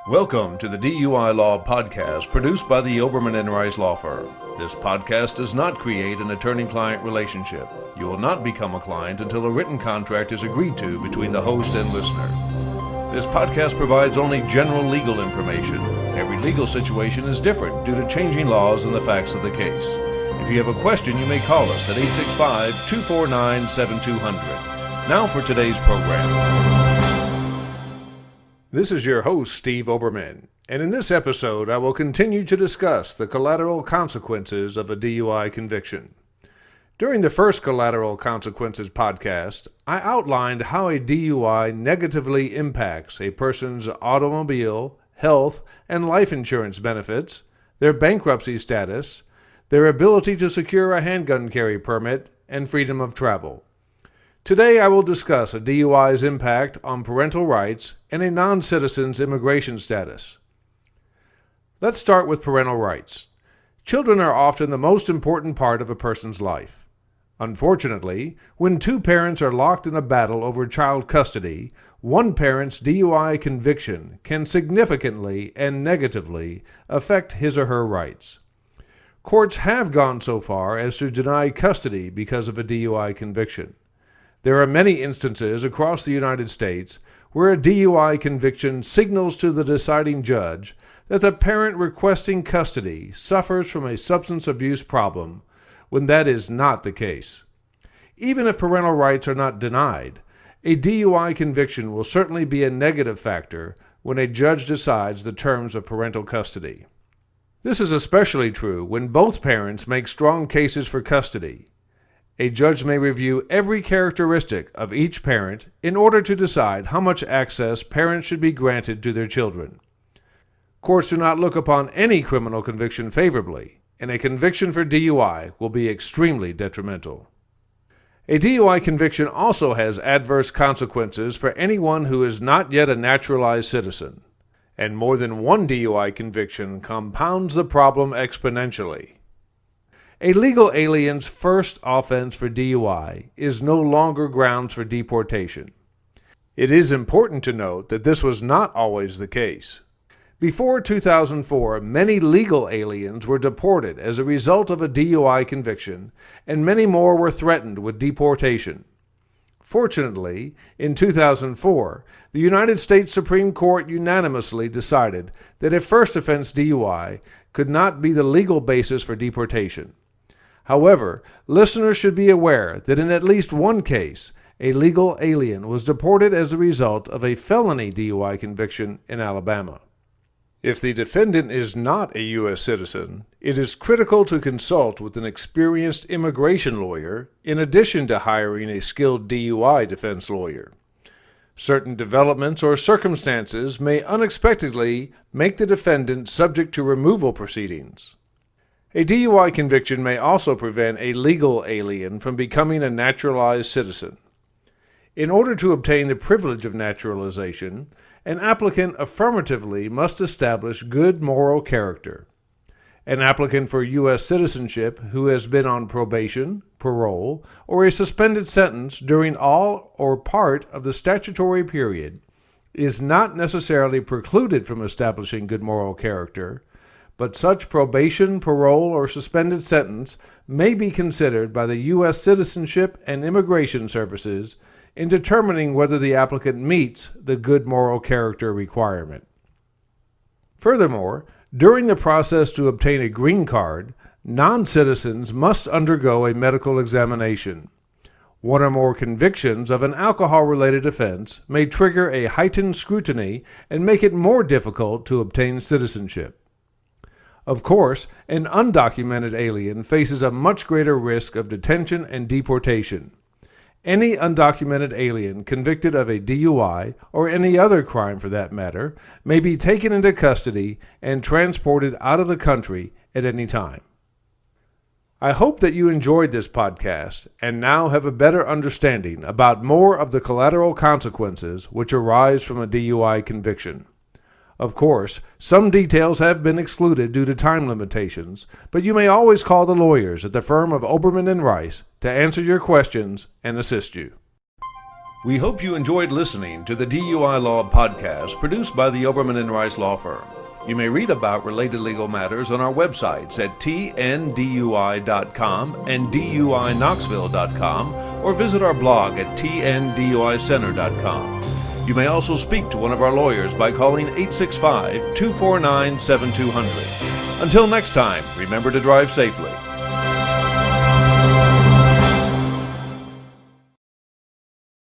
Welcome to the DUI Law Podcast produced by the Oberman and Rice Law Firm. This podcast does not create an attorney-client relationship. You will not become a client until a written contract is agreed to between the host and listener. This podcast provides only general legal information. Every legal situation is different due to changing laws and the facts of the case. If you have a question, you may call us at 865-249-7200. Now for today's program. This is your host, Steve Oberman, and in this episode I will continue to discuss the collateral consequences of a DUI conviction. During the first Collateral Consequences podcast, I outlined how a DUI negatively impacts a person's automobile, health, and life insurance benefits, their bankruptcy status, their ability to secure a handgun carry permit, and freedom of travel. Today I will discuss a DUI's impact on parental rights and a non-citizen's immigration status. Let's start with parental rights. Children are often the most important part of a person's life. Unfortunately, when two parents are locked in a battle over child custody, one parent's DUI conviction can significantly and negatively affect his or her rights. Courts have gone so far as to deny custody because of a DUI conviction. There are many instances across the United States where a DUI conviction signals to the deciding judge that the parent requesting custody suffers from a substance abuse problem, when that is not the case. Even if parental rights are not denied, a DUI conviction will certainly be a negative factor when a judge decides the terms of parental custody. This is especially true when both parents make strong cases for custody. A judge may review every characteristic of each parent in order to decide how much access parents should be granted to their children. Courts do not look upon any criminal conviction favorably, and a conviction for DUI will be extremely detrimental. A DUI conviction also has adverse consequences for anyone who is not yet a naturalized citizen, and more than one DUI conviction compounds the problem exponentially. A legal alien's first offense for DUI is no longer grounds for deportation. It is important to note that this was not always the case. Before 2004, many legal aliens were deported as a result of a DUI conviction, and many more were threatened with deportation. Fortunately, in 2004, the United States Supreme Court unanimously decided that a first offense DUI could not be the legal basis for deportation. However, listeners should be aware that in at least one case, a legal alien was deported as a result of a felony DUI conviction in Alabama. If the defendant is not a U.S. citizen, it is critical to consult with an experienced immigration lawyer in addition to hiring a skilled DUI defense lawyer. Certain developments or circumstances may unexpectedly make the defendant subject to removal proceedings. A DUI conviction may also prevent a legal alien from becoming a naturalized citizen. In order to obtain the privilege of naturalization, an applicant affirmatively must establish good moral character. An applicant for U.S. citizenship who has been on probation, parole, or a suspended sentence during all or part of the statutory period is not necessarily precluded from establishing good moral character, but such probation, parole, or suspended sentence may be considered by the U.S. Citizenship and Immigration Services in determining whether the applicant meets the good moral character requirement. Furthermore, during the process to obtain a green card, non-citizens must undergo a medical examination. One or more convictions of an alcohol-related offense may trigger a heightened scrutiny and make it more difficult to obtain citizenship. Of course, an undocumented alien faces a much greater risk of detention and deportation. Any undocumented alien convicted of a DUI, or any other crime for that matter, may be taken into custody and transported out of the country at any time. I hope that you enjoyed this podcast and now have a better understanding about more of the collateral consequences which arise from a DUI conviction. Of course, some details have been excluded due to time limitations, but you may always call the lawyers at the firm of Oberman and Rice to answer your questions and assist you. We hope you enjoyed listening to the DUI Law Podcast produced by the Oberman and Rice Law Firm. You may read about related legal matters on our websites at tndui.com and duiknoxville.com, or visit our blog at tnduicenter.com. You may also speak to one of our lawyers by calling 865-249-7200. Until next time, remember to drive safely.